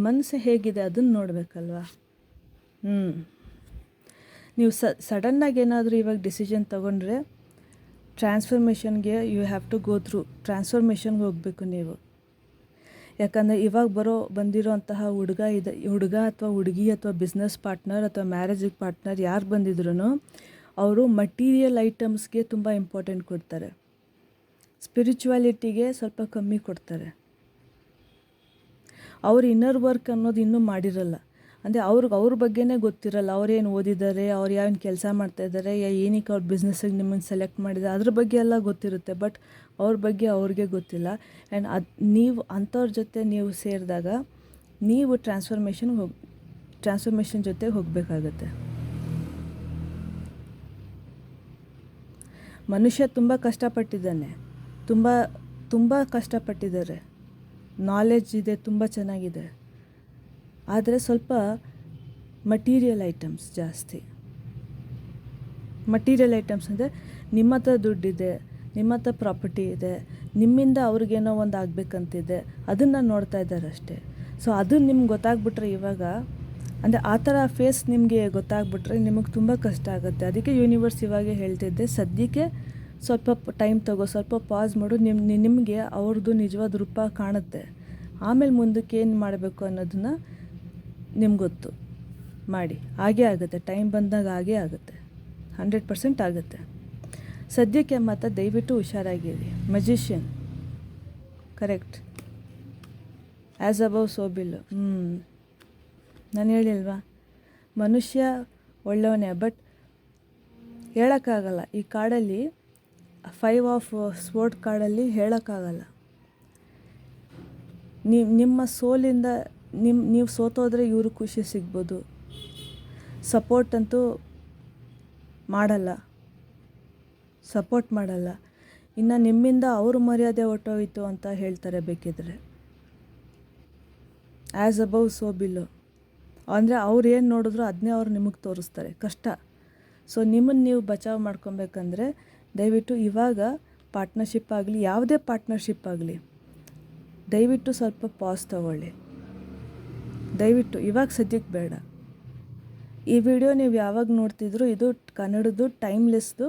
ಮನಸ್ಸು ಹೇಗಿದೆ ಅದನ್ನು ನೋಡಬೇಕಲ್ವ. ನೀವು ಸಡನ್ನಾಗಿ ಏನಾದರೂ ಇವಾಗ ಡಿಸಿಷನ್ ತೊಗೊಂಡ್ರೆ ಟ್ರಾನ್ಸ್ಫಾರ್ಮೇಷನ್ಗೆ you have to go through, ಟ್ರಾನ್ಸ್ಫಾರ್ಮೇಷನ್ಗೆ ಹೋಗಬೇಕು ನೀವು. ಯಾಕಂದರೆ ಇವಾಗ ಬಂದಿರೋ ಅಂತಹ ಹುಡುಗ ಅಥವಾ ಹುಡುಗಿ ಅಥವಾ ಬಿಸ್ನೆಸ್ ಪಾರ್ಟ್ನರ್ ಅಥವಾ ಮ್ಯಾರೇಜಿಗೆ ಪಾರ್ಟ್ನರ್ ಯಾರು ಬಂದಿದ್ರು ಅವರು ಮಟೀರಿಯಲ್ ಐಟಮ್ಸ್ಗೆ ತುಂಬ ಇಂಪಾರ್ಟೆಂಟ್ ಕೊಡ್ತಾರೆ, ಸ್ಪಿರಿಚುವಾಲಿಟಿಗೆ ಸ್ವಲ್ಪ ಕಮ್ಮಿ ಕೊಡ್ತಾರೆ. ಅವ್ರ ಇನ್ನರ್ ವರ್ಕ್ ಅನ್ನೋದು ಇನ್ನೂ ಮಾಡಿರಲ್ಲ. ಅಂದರೆ ಅವ್ರ ಬಗ್ಗೆನೇ ಗೊತ್ತಿರಲ್ಲ, ಅವ್ರೇನು ಓದಿದ್ದಾರೆ, ಅವ್ರು ಯಾವೇನು ಕೆಲಸ ಮಾಡ್ತಾಯಿದ್ದಾರೆ, ಏನಕ್ಕೆ ಅವ್ರ ಬಿಸ್ನೆಸ್ಸಿಗೆ ನಿಮ್ಮನ್ನು ಸೆಲೆಕ್ಟ್ ಮಾಡಿದ್ದಾರೆ ಅದ್ರ ಬಗ್ಗೆ ಎಲ್ಲ ಗೊತ್ತಿರುತ್ತೆ. ಬಟ್ ಅವ್ರ ಬಗ್ಗೆ ಅವ್ರಿಗೆ ಗೊತ್ತಿಲ್ಲ. ಆ್ಯಂಡ್ ನೀವು ಅಂಥವ್ರ ಜೊತೆ ನೀವು ಸೇರಿದಾಗ ನೀವು ಟ್ರಾನ್ಸ್ಫಾರ್ಮೇಷನ್ ಜೊತೆ ಹೋಗಬೇಕಾಗತ್ತೆ. ಮನುಷ್ಯ ತುಂಬ ಕಷ್ಟಪಟ್ಟಿದ್ದಾನೆ, ತುಂಬ ಕಷ್ಟಪಟ್ಟಿದ್ದಾರೆ, ನಾಲೆಡ್ಜ್ ಇದೆ, ತುಂಬ ಚೆನ್ನಾಗಿದೆ. ಆದರೆ ಸ್ವಲ್ಪ ಮಟೀರಿಯಲ್ ಐಟಮ್ಸ್ ಜಾಸ್ತಿ. ಮಟೀರಿಯಲ್ ಐಟಮ್ಸ್ ಅಂದರೆ ನಿಮ್ಮ ಹತ್ರ ದುಡ್ಡಿದೆ, ನಿಮ್ಮ ಹತ್ರ ಪ್ರಾಪರ್ಟಿ ಇದೆ, ನಿಮ್ಮಿಂದ ಅವ್ರಿಗೇನೋ ಒಂದು ಆಗಬೇಕಂತಿದೆ, ಅದನ್ನು ನೋಡ್ತಾ ಇದ್ದಾರೆ ಅಷ್ಟೇ. ಸೊ ಅದು ನಿಮ್ಗೆ ಗೊತ್ತಾಗ್ಬಿಟ್ರೆ ಇವಾಗ, ಅಂದರೆ ಆ ಥರ ಫೇಸ್ ನಿಮಗೆ ಗೊತ್ತಾಗ್ಬಿಟ್ರೆ ನಿಮಗೆ ತುಂಬ ಕಷ್ಟ ಆಗುತ್ತೆ. ಅದಕ್ಕೆ ಯೂನಿವರ್ಸ್ ಇವಾಗೆ ಹೇಳ್ತಿದ್ದೆ, ಸದ್ಯಕ್ಕೆ ಸ್ವಲ್ಪ ಟೈಮ್ ತಗೋ, ಸ್ವಲ್ಪ ಪಾಸ್ ಮಾಡು, ನಿಮಗೆ ಅವ್ರದ್ದು ನಿಜವಾದ ರೂಪ ಕಾಣುತ್ತೆ. ಆಮೇಲೆ ಮುಂದಕ್ಕೆ ಏನು ಮಾಡಬೇಕು ಅನ್ನೋದನ್ನು ನಿಮ್ಗೆ ಗೊತ್ತು, ಮಾಡಿ. ಹಾಗೇ ಆಗುತ್ತೆ, ಟೈಮ್ ಬಂದಾಗ ಹಾಗೇ ಆಗುತ್ತೆ, 100% ಆಗುತ್ತೆ. ಸದ್ಯಕ್ಕೆ ಮಾತ್ರ ದಯವಿಟ್ಟು ಹುಷಾರಾಗಿರಿ. Magician correct, as above so below. ನಾನು ಹೇಳಿಲ್ವಾ, ಮನುಷ್ಯ ಒಳ್ಳೆಯವನೇ, ಬಟ್ ಹೇಳೋಕ್ಕಾಗಲ್ಲ. ಈ ಕಾರ್ಡಲ್ಲಿ 5 ಆಫ್ ಸ್ವೋರ್ಡ್ ಕಾರ್ಡಲ್ಲಿ ಹೇಳೋಕ್ಕಾಗಲ್ಲ. ನಿಮ್ಮ ಸೋಲಿಂದ ನೀವು ಸೋತೋದ್ರೆ ಇವರು ಖುಷಿ ಸಿಗ್ಬೋದು, ಸಪೋರ್ಟ್ ಅಂತೂ ಮಾಡಲ್ಲ. ಇನ್ನು ನಿಮ್ಮಿಂದ ಅವ್ರ ಮರ್ಯಾದೆ ಹೊಟ್ಟೋಯ್ತು ಅಂತ ಹೇಳ್ತಾರೆ ಬೇಕಿದ್ರೆ. ಆ್ಯಸ್ ಅಬೌವ್ ಸೋ ಬಿಲೋ ಅಂದರೆ ಅವ್ರು ಏನು ನೋಡಿದ್ರು ಅದನ್ನೇ ಅವ್ರು ನಿಮಗೆ ತೋರಿಸ್ತಾರೆ, ಕಷ್ಟ. ಸೊ ನಿಮ್ಮನ್ನು ನೀವು ಬಚಾವ್ ಮಾಡ್ಕೊಬೇಕಂದ್ರೆ ದಯವಿಟ್ಟು ಇವಾಗ ಪಾರ್ಟ್ನರ್ಶಿಪ್ ಆಗಲಿ, ಯಾವುದೇ ಪಾರ್ಟ್ನರ್ಶಿಪ್ ಆಗಲಿ, ದಯವಿಟ್ಟು ಸ್ವಲ್ಪ ಪಾಸ್ ತೊಗೊಳ್ಳಿ. ದಯವಿಟ್ಟು ಇವಾಗ ಸದ್ಯಕ್ಕೆ ಬೇಡ. ಈ ವಿಡಿಯೋ ನೀವು ಯಾವಾಗ ನೋಡ್ತಿದ್ರು, ಇದು ಕನ್ನಡದ್ದು ಟೈಮ್ಲೆಸ್ದು,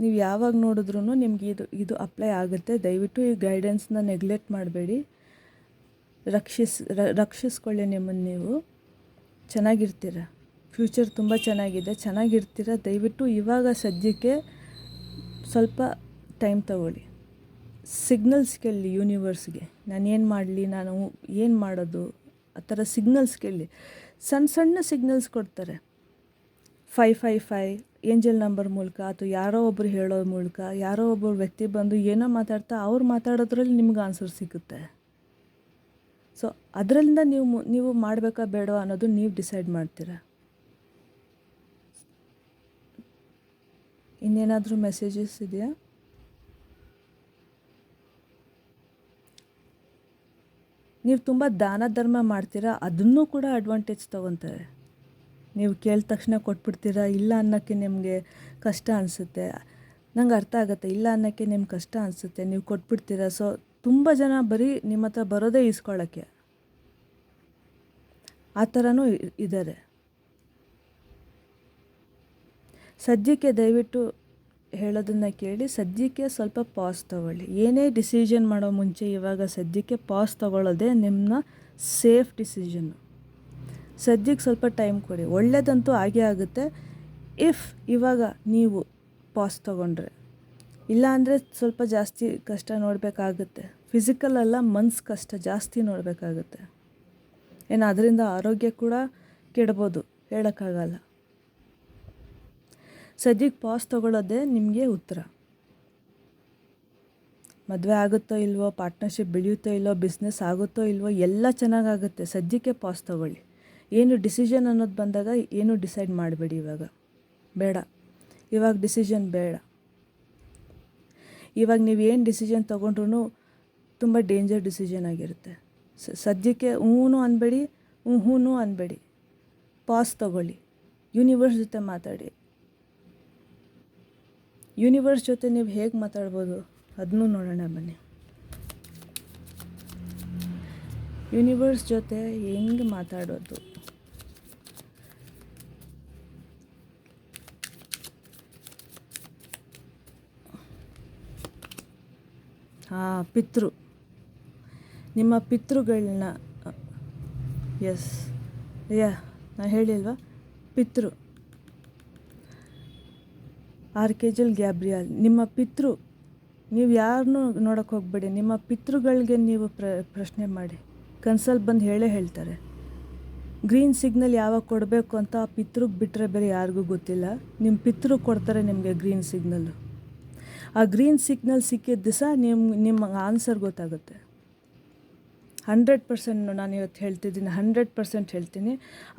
ನೀವು ಯಾವಾಗ ನೋಡಿದ್ರೂ ನಿಮಗೆ ಇದು ಅಪ್ಲೈ ಆಗುತ್ತೆ. ದಯವಿಟ್ಟು ಈ ಗೈಡೆನ್ಸ್ನ ನೆಗ್ಲೆಕ್ಟ್ ಮಾಡಬೇಡಿ. ರಕ್ಷಿಸ್ಕೊಳ್ಳಿ ನಿಮ್ಮನ್ನು ನೀವು. ಚೆನ್ನಾಗಿರ್ತೀರ, ಫ್ಯೂಚರ್ ತುಂಬ ಚೆನ್ನಾಗಿರ್ತೀರ. ದಯವಿಟ್ಟು ಇವಾಗ ಸದ್ಯಕ್ಕೆ ಸ್ವಲ್ಪ ಟೈಮ್ ತಗೊಳ್ಳಿ. ಸಿಗ್ನಲ್ಸ್ ಕೇಳಿ ಯೂನಿವರ್ಸ್ಗೆ, ನಾನು ಏನು ಮಾಡಲಿ, ನಾನು ಏನು ಮಾಡೋದು, ಆ ಥರ ಸಿಗ್ನಲ್ಸ್ ಕೇಳಿ. ಸಣ್ಣ ಸಿಗ್ನಲ್ಸ್ ಕೊಡ್ತಾರೆ. 555 ಏಂಜಲ್ ನಂಬರ್ ಮೂಲಕ, ಅಥವಾ ಯಾರೋ ಒಬ್ಬರು ಹೇಳೋ ಮೂಲಕ, ಯಾರೋ ಒಬ್ಬರು ವ್ಯಕ್ತಿ ಬಂದು ಏನೋ ಮಾತಾಡ್ತಾ ಅವ್ರು ಮಾತಾಡೋದ್ರಲ್ಲಿ ನಿಮ್ಗೆ ಆನ್ಸರ್ ಸಿಗುತ್ತೆ. ಸೊ ಅದರಿಂದ ನೀವು ಮಾಡಬೇಕಾ ಬೇಡ ಅನ್ನೋದು ನೀವು ಡಿಸೈಡ್ ಮಾಡ್ತೀರಾ. ಇನ್ನೇನಾದರೂ ಮೆಸೇಜಸ್ ಇದೆಯಾ? ನೀವು ತುಂಬ ದಾನ ಧರ್ಮ ಮಾಡ್ತೀರಾ, ಅದನ್ನೂ ಕೂಡ ಅಡ್ವಾಂಟೇಜ್ ತೊಗೊತಾರೆ. ನೀವು ಕೇಳಿದ ತಕ್ಷಣ ಕೊಟ್ಬಿಡ್ತೀರಾ, ಇಲ್ಲ ಅನ್ನೋಕ್ಕೆ ನಿಮಗೆ ಕಷ್ಟ ಅನಿಸುತ್ತೆ. ನಂಗೆ ಅರ್ಥ ಆಗುತ್ತೆ, ಇಲ್ಲ ಅನ್ನೋಕ್ಕೆ ನಿಮ್ಗೆ ಕಷ್ಟ ಅನಿಸುತ್ತೆ, ನೀವು ಕೊಟ್ಬಿಡ್ತೀರಾ. ಸೊ ತುಂಬ ಜನ ಬರೀ ನಿಮ್ಮ ಹತ್ರ ಬರೋದೇ ಈಸ್ಕೊಳ್ಳೋಕ್ಕೆ, ಆ ಥರನೂ ಇದ್ದಾರೆ. ಸದ್ಯಕ್ಕೆ ದಯವಿಟ್ಟು ಹೇಳೋದನ್ನು ಕೇಳಿ, ಸದ್ಯಕ್ಕೆ ಸ್ವಲ್ಪ ಪಾಸ್ ತೊಗೊಳ್ಳಿ. ಏನೇ ಡಿಸಿಷನ್ ಮಾಡೋ ಮುಂಚೆ ಇವಾಗ ಸದ್ಯಕ್ಕೆ ಪಾಸ್ ತೊಗೊಳ್ಳೋದೇ ನಿಮ್ಮ ಸೇಫ್ ಡಿಸಿಷನ್ನು. ಸದ್ಯಕ್ಕೆ ಸ್ವಲ್ಪ ಟೈಮ್ ಕೊಡಿ, ಒಳ್ಳೆಯದಂತೂ ಆಗೇ ಆಗುತ್ತೆ ಇಫ್ ಇವಾಗ ನೀವು ಪಾಸ್ ತೊಗೊಂಡ್ರೆ. ಇಲ್ಲ ಅಂದರೆ ಸ್ವಲ್ಪ ಜಾಸ್ತಿ ಕಷ್ಟ ನೋಡಬೇಕಾಗುತ್ತೆ. ಫಿಸಿಕಲ್ ಅಲ್ಲ, ಮನ್ಸು ಕಷ್ಟ ಜಾಸ್ತಿ ನೋಡಬೇಕಾಗುತ್ತೆ. ಅದರಿಂದ ಆರೋಗ್ಯ ಕೂಡ ಕೆಡ್ಬೋದು, ಹೇಳೋಕ್ಕಾಗಲ್ಲ. ಸದ್ಯಕ್ಕೆ ಪಾಸ್ ತೊಗೊಳ್ಳೋದೇ ನಿಮಗೆ ಉತ್ತರ. ಮದುವೆ ಆಗುತ್ತೋ ಇಲ್ವೋ, ಪಾರ್ಟ್ನರ್ಶಿಪ್ ಬೆಳೆಯುತ್ತೋ ಇಲ್ವೋ, ಬಿಸ್ನೆಸ್ ಆಗುತ್ತೋ ಇಲ್ವೋ, ಎಲ್ಲ ಚೆನ್ನಾಗಾಗುತ್ತೆ. ಸದ್ಯಕ್ಕೆ ಪಾಸ್ ತೊಗೊಳ್ಳಿ. ಏನು ಡಿಸಿಷನ್ ಅನ್ನೋದು ಬಂದಾಗ ಏನು ಡಿಸೈಡ್ ಮಾಡಬೇಡಿ. ಬೇಡ, ಇವಾಗ ಡಿಸಿಷನ್ ಬೇಡ. ಇವಾಗ ನೀವು ಏನು ಡಿಸಿಷನ್ ತೊಗೊಂಡ್ರೂ ತುಂಬ ಡೇಂಜರ್ ಡಿಸಿಷನ್ ಆಗಿರುತ್ತೆ. ಸದ್ಯಕ್ಕೆ ಹ್ಞೂ ಅನ್ಬೇಡಿ, ಹ್ಞೂ ಅನ್ಬೇಡಿ. ಪಾಸ್ ತೊಗೊಳ್ಳಿ. ಯೂನಿವರ್ಸ್ ಜೊತೆ ಮಾತಾಡಿ. ಯೂನಿವರ್ಸ್ ಜೊತೆ ನೀವು ಹೇಗೆ ಮಾತಾಡ್ಬೋದು ಅದನ್ನೂ ನೋಡೋಣ ಬನ್ನಿ. ಯೂನಿವರ್ಸ್ ಜೊತೆ ಹೆಂಗೆ ಮಾತಾಡೋದು? ಪಿತೃ, ನಿಮ್ಮ ಪಿತೃಗಳನ್ನ, ಎಸ್ ನಾನು ಹೇಳಿಲ್ವಾ, ಪಿತೃ ಆರ್ಕೇಂಜೆಲ್ ಗ್ಯಾಬ್ರಿಯಲ್. ನಿಮ್ಮ ಪಿತೃ, ನೀವು ಯಾರನ್ನೂ ನೋಡೋಕ್ಕೆ ಹೋಗಬೇಡಿ. ನಿಮ್ಮ ಪಿತೃಗಳಿಗೆ ನೀವು ಪ್ರಶ್ನೆ ಮಾಡಿ. ಕನ್ಸಲ್ಲಿ ಬಂದು ಹೇಳ್ತಾರೆ. ಗ್ರೀನ್ ಸಿಗ್ನಲ್ ಯಾವಾಗ ಕೊಡಬೇಕು ಅಂತ ಆ ಪಿತೃಗೆ ಬಿಟ್ಟರೆ ಬೇರೆ ಯಾರಿಗೂ ಗೊತ್ತಿಲ್ಲ. ನಿಮ್ಮ ಪಿತೃ ಕೊಡ್ತಾರೆ ನಿಮಗೆ ಗ್ರೀನ್ ಸಿಗ್ನಲ್ಲು. ಆ ಗ್ರೀನ್ ಸಿಗ್ನಲ್ ಸಿಕ್ಕಿದ ದಿವಸ ನಿಮಗೆ ಆನ್ಸರ್ ಗೊತ್ತಾಗುತ್ತೆ. 100% ನಾನು ಇವತ್ತು ಹೇಳ್ತಿದ್ದೀನಿ, 100% ಹೇಳ್ತೀನಿ.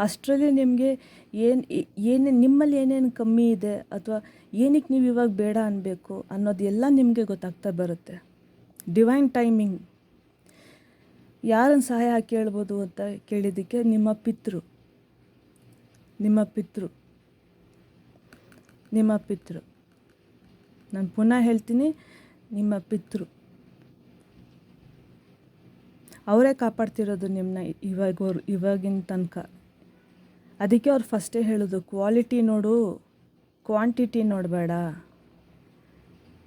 ಅಷ್ಟರಲ್ಲಿ ನಿಮಗೆ ನಿಮ್ಮಲ್ಲಿ ಏನೇನು ಕಮ್ಮಿ ಇದೆ ಅಥವಾ ಏನಕ್ಕೆ ನೀವು ಇವಾಗ ಬೇಡ ಅನ್ನಬೇಕು ಅನ್ನೋದು ಎಲ್ಲ ನಿಮಗೆ ಗೊತ್ತಾಗ್ತಾ ಬರುತ್ತೆ. Divine timing. ಯಾರನ್ನು ಸಹಾಯ ಕೇಳ್ಬೋದು ಅಂತ ಕೇಳಿದ್ದಕ್ಕೆ ನಿಮ್ಮ ಪಿತೃ. ನಾನು ಪುನಃ ಹೇಳ್ತೀನಿ, ನಿಮ್ಮ ಪಿತೃ. ಅವರೇ ಕಾಪಾಡ್ತಿರೋದು ನಿಮ್ಮನ್ನ ಇವಾಗಿನ ತನಕ. ಅದಕ್ಕೆ ಅವ್ರು ಫಸ್ಟೇ ಹೇಳೋದು, ಕ್ವಾಲಿಟಿ ನೋಡು, ಕ್ವಾಂಟಿಟಿ ನೋಡಬೇಡ,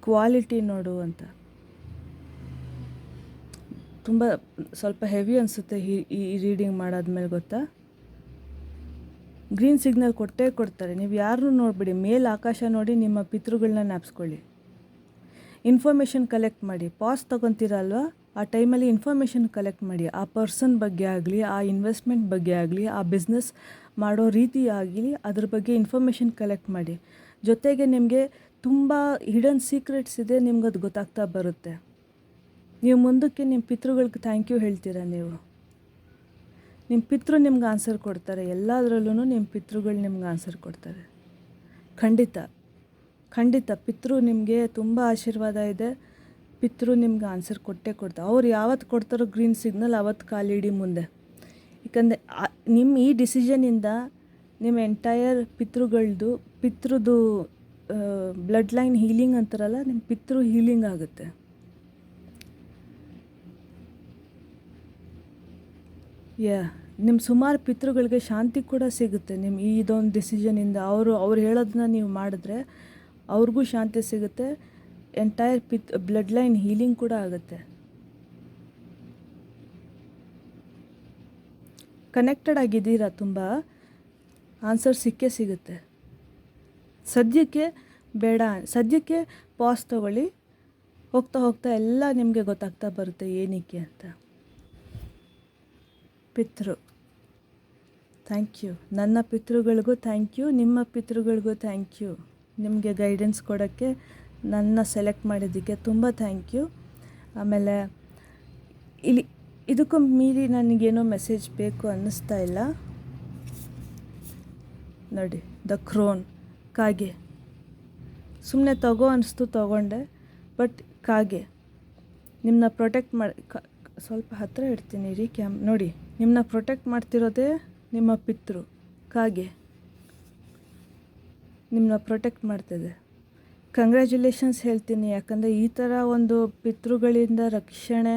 ಕ್ವಾಲಿಟಿ ನೋಡು ಅಂತ. ತುಂಬ ಸ್ವಲ್ಪ ಹೆವಿ ಅನಿಸುತ್ತೆ ಈ ರೀಡಿಂಗ್ ಮಾಡಾದ್ಮೇಲೆ, ಗೊತ್ತಾ? ಗ್ರೀನ್ ಸಿಗ್ನಲ್ ಕೊಡ್ತಾರೆ. ನೀವು ಯಾರನ್ನೂ ನೋಡಬೇಡಿ, ಮೇಲೆ ಆಕಾಶ ನೋಡಿ ನಿಮ್ಮ ಪಿತೃಗಳನ್ನ ಜ್ಞಾಪಿಸ್ಕೊಳ್ಳಿ. ಇನ್ಫಾರ್ಮೇಷನ್ ಕಲೆಕ್ಟ್ ಮಾಡಿ. ಪಾಸ್ ತೊಗೊತೀರಲ್ವ, ಆ ಟೈಮಲ್ಲಿ ಇನ್ಫಾರ್ಮೇಷನ್ ಕಲೆಕ್ಟ್ ಮಾಡಿ. ಆ ಪರ್ಸನ್ ಬಗ್ಗೆ ಆಗಲಿ, ಆ ಇನ್ವೆಸ್ಟ್ಮೆಂಟ್ ಬಗ್ಗೆ ಆಗಲಿ, ಆ ಬಿಸ್ನೆಸ್ ಮಾಡೋ ರೀತಿ ಆಗಲಿ, ಅದ್ರ ಬಗ್ಗೆ ಇನ್ಫಾರ್ಮೇಷನ್ ಕಲೆಕ್ಟ್ ಮಾಡಿ. ಜೊತೆಗೆ ನಿಮಗೆ ತುಂಬ ಹಿಡನ್ ಸೀಕ್ರೆಟ್ಸ್ ಇದೆ, ನಿಮ್ಗೆ ಅದು ಗೊತ್ತಾಗ್ತಾ ಬರುತ್ತೆ. ನೀವು ಮುಂದಕ್ಕೆ ನಿಮ್ಮ ಪಿತೃಗಳಿಗೆ ಥ್ಯಾಂಕ್ ಯು ಹೇಳ್ತೀರಾ. ನಿಮ್ಮ ಪಿತೃ ನಿಮ್ಗೆ ಆನ್ಸರ್ ಕೊಡ್ತಾರೆ. ಎಲ್ಲದರಲ್ಲೂ ನಿಮ್ಮ ಪಿತೃಗಳು ನಿಮ್ಗೆ ಆನ್ಸರ್ ಕೊಡ್ತಾರೆ. ಖಂಡಿತ ಪಿತೃ ನಿಮಗೆ ತುಂಬ ಆಶೀರ್ವಾದ ಇದೆ. ಪಿತೃ ನಿಮ್ಗೆ ಆನ್ಸರ್ ಕೊಡ್ತಾರೆ. ಅವ್ರು ಯಾವತ್ತು ಕೊಡ್ತಾರೋ ಗ್ರೀನ್ ಸಿಗ್ನಲ್ ಅವತ್ತು ಕಾಲಿಡಿ ಮುಂದೆ. ಯಾಕಂದರೆ ನಿಮ್ಮ ಈ ಡಿಸಿಷನಿಂದ ನಿಮ್ಮ ಎಂಟೈರ್ ಪಿತೃದು ಬ್ಲಡ್ ಲೈನ್ ಹೀಲಿಂಗ್ ಅಂತಾರಲ್ಲ, ನಿಮ್ಮ ಪಿತೃ ಹೀಲಿಂಗ್ ಆಗುತ್ತೆ. ನಿಮ್ಮ ಸುಮಾರು ಪಿತೃಗಳಿಗೆ ಶಾಂತಿ ಕೂಡ ಸಿಗುತ್ತೆ. ನಿಮ್ಮ ಇದೊಂದು ಡಿಸಿಷನಿಂದ ಅವ್ರು ಹೇಳೋದನ್ನ ನೀವು ಮಾಡಿದ್ರೆ ಅವ್ರಿಗೂ ಶಾಂತಿ ಸಿಗುತ್ತೆ. ಎಂಟೈರ್ ಬ್ಲಡ್ ಲೈನ್ ಹೀಲಿಂಗ್ ಕೂಡ ಆಗುತ್ತೆ. ಕನೆಕ್ಟೆಡ್ ಆಗಿದ್ದೀರಾ, ತುಂಬ ಆನ್ಸರ್ ಸಿಗುತ್ತೆ. ಸದ್ಯಕ್ಕೆ ಬೇಡ, ಸದ್ಯಕ್ಕೆ ಪಾಸ್ ತೊಗೊಳ್ಳಿ. ಹೋಗ್ತಾ ಎಲ್ಲ ನಿಮಗೆ ಗೊತ್ತಾಗ್ತಾ ಬರುತ್ತೆ ಏನಕ್ಕೆ ಅಂತ. ಪಿತೃ, ಥ್ಯಾಂಕ್ ಯು. ನನ್ನ ಪಿತೃಗಳಿಗೂ ಥ್ಯಾಂಕ್ ಯು, ನಿಮ್ಮ ಪಿತೃಗಳಿಗೂ ಥ್ಯಾಂಕ್ ಯು. ನಿಮಗೆ ಗೈಡೆನ್ಸ್ ಕೊಡೋಕ್ಕೆ, ನನ್ನ ಸೆಲೆಕ್ಟ್ ಮಾಡಿದ್ದಕ್ಕೆ ತುಂಬ ಥ್ಯಾಂಕ್ ಯು. ಆಮೇಲೆ ಇದಕ್ಕೂ ಮೀರಿ ನನಗೇನೋ ಮೆಸೇಜ್ ಬೇಕು ಅನ್ನಿಸ್ತಾ ಇಲ್ಲ. ನೋಡಿ, ದ ಕ್ರೋನ್, ಕಾಗೆ. ಸುಮ್ಮನೆ ಅನಿಸ್ತು, ತೊಗೊಂಡೆ. ಬಟ್ ಕಾಗೆ ನಿಮ್ಮನ್ನ ಪ್ರೊಟೆಕ್ಟ್ ಮಾಡಿ, ಸ್ವಲ್ಪ ಹತ್ತಿರ ಇಡ್ತೀನಿ ರೀ ನೋಡಿ, ನಿಮ್ಮನ್ನ ಪ್ರೊಟೆಕ್ಟ್ ಮಾಡ್ತಿರೋದೇ ನಿಮ್ಮ ಪಿತೃ. ಕಾಗೆ ನಿಮ್ಮನ್ನ ಪ್ರೊಟೆಕ್ಟ್ ಮಾಡ್ತಿದೆ. ಕಂಗ್ರ್ಯಾಚುಲೇಷನ್ಸ್ ಹೇಳ್ತೀನಿ. ಯಾಕಂದರೆ ಈ ಥರ ಒಂದು ಪಿತೃಗಳಿಂದ ರಕ್ಷಣೆ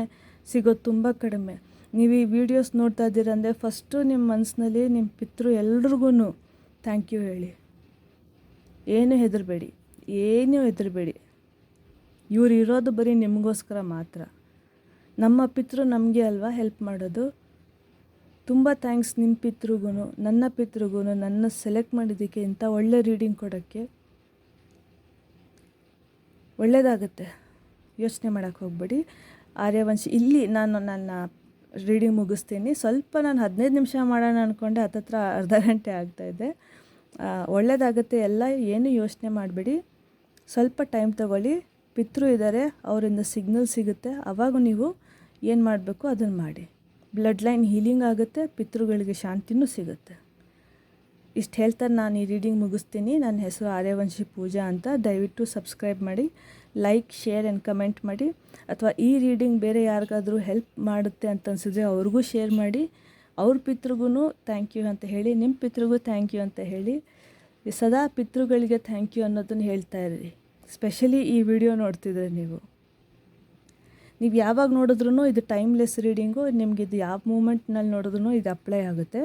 ಸಿಗೋದು ತುಂಬ ಕಡಿಮೆ. ನೀವು ಈ ವಿಡಿಯೋಸ್ ನೋಡ್ತಾ ಇದ್ದೀರಂದರೆ ಫಸ್ಟು ನಿಮ್ಮ ಮನಸ್ಸಿನಲ್ಲಿ ನಿಮ್ಮ ಪಿತೃ ಎಲ್ರಿಗೂ ಥ್ಯಾಂಕ್ ಯು ಹೇಳಿ. ಏನೂ ಹೆದರಬೇಡಿ. ಇವ್ರು ಇರೋದು ಬರೀ ನಿಮಗೋಸ್ಕರ ಮಾತ್ರ. ನಮ್ಮ ಪಿತೃ ನಮಗೆ ಅಲ್ವಾ ಹೆಲ್ಪ್ ಮಾಡೋದು. ತುಂಬ ಥ್ಯಾಂಕ್ಸ್ ನಿಮ್ಮ ಪಿತೃಗೂ, ನನ್ನ ಪಿತೃಗೂ, ನನ್ನ ಸೆಲೆಕ್ಟ್ ಮಾಡಿದ್ದಕ್ಕೆ, ಇಂಥ ಒಳ್ಳೆ ರೀಡಿಂಗ್ ಕೊಡೋಕ್ಕೆ. ಒಳ್ಳೆಯದಾಗುತ್ತೆ, ಯೋಚನೆ ಮಾಡೋಕ್ಕೆ ಹೋಗಬೇಡಿ. ಆರ್ಯವಂಶಿ, ಇಲ್ಲಿ ನಾನು ನನ್ನ ರೀಡಿಂಗ್ ಮುಗಿಸ್ತೀನಿ. ಸ್ವಲ್ಪ ನಾನು 15 ನಿಮಿಷ ಮಾಡೋಣ ಅಂದ್ಕೊಂಡೆ, ಹತ್ತತ್ರ ಅರ್ಧ ಗಂಟೆ ಆಗ್ತಾಯಿದೆ. ಒಳ್ಳೆಯದಾಗುತ್ತೆ. ಎಲ್ಲ ಏನು ಯೋಚನೆ ಮಾಡಬೇಡಿ, ಸ್ವಲ್ಪ ಟೈಮ್ ತಗೊಳ್ಳಿ. ಪಿತೃ ಇದ್ದಾರೆ, ಅವರಿಂದ ಸಿಗ್ನಲ್ ಸಿಗುತ್ತೆ, ಆವಾಗ ನೀವು ಏನು ಮಾಡಬೇಕು ಅದನ್ನು ಮಾಡಿ. ಬ್ಲಡ್ ಲೈನ್ ಹೀಲಿಂಗ್ ಆಗುತ್ತೆ, ಪಿತೃಗಳಿಗೆ ಶಾಂತಿನೂ ಸಿಗುತ್ತೆ. ಇಷ್ಟು ಹೇಳ್ತಾ ನಾನು ಈ ರೀಡಿಂಗ್ ಮುಗಿಸ್ತೀನಿ. ನನ್ನ ಹೆಸರು ಆರ್ಯವಂಶಿ ಪೂಜಾ ಅಂತ. ದಯವಿಟ್ಟು ಸಬ್ಸ್ಕ್ರೈಬ್ ಮಾಡಿ, ಲೈಕ್, ಶೇರ್ ಆ್ಯಂಡ್ ಕಮೆಂಟ್ ಮಾಡಿ. ಅಥವಾ ಈ ರೀಡಿಂಗ್ ಬೇರೆ ಯಾರಿಗಾದರೂ ಹೆಲ್ಪ್ ಮಾಡುತ್ತೆ ಅಂತ ಅನಿಸಿದ್ರೆ ಅವ್ರಿಗೂ ಶೇರ್ ಮಾಡಿ. ಅವ್ರ ಪಿತೃಗೂ ಥ್ಯಾಂಕ್ ಯು ಅಂತ ಹೇಳಿ, ನಿಮ್ಮ ಪಿತೃಗೂ ಥ್ಯಾಂಕ್ ಯು ಅಂತ ಹೇಳಿ, ಸದಾ ಪಿತೃಗಳಿಗೆ ಥ್ಯಾಂಕ್ ಯು ಅನ್ನೋದನ್ನು ಹೇಳ್ತಾ ಇರಿ. ಸ್ಪೆಷಲಿ ಈ ವಿಡಿಯೋ ನೋಡ್ತಿದ್ರೆ ನೀವು ಯಾವಾಗ ನೋಡಿದ್ರೂ ಇದು ಟೈಮ್ಲೆಸ್ ರೀಡಿಂಗು. ನಿಮಗೆ ಇದು ಯಾವ ಮೂಮೆಂಟ್ನಲ್ಲಿ ನೋಡಿದ್ರೂ ಇದು ಅಪ್ಲೈ ಆಗುತ್ತೆ.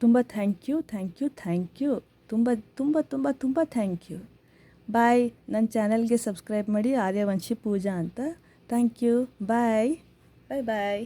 ತುಂಬ thank you, thank you, thank you, ತುಂಬ ತುಂಬ ತುಂಬ ತುಂಬ ಥ್ಯಾಂಕ್ ಯು. ಬಾಯ್. ನನ್ನ ಚಾನಲ್ಗೆ ಸಬ್ಸ್ಕ್ರೈಬ್ ಮಾಡಿ, ಆರ್ಯವಂಶಿ ಪೂಜಾ ಅಂತ. Thank you. Bye bye bye.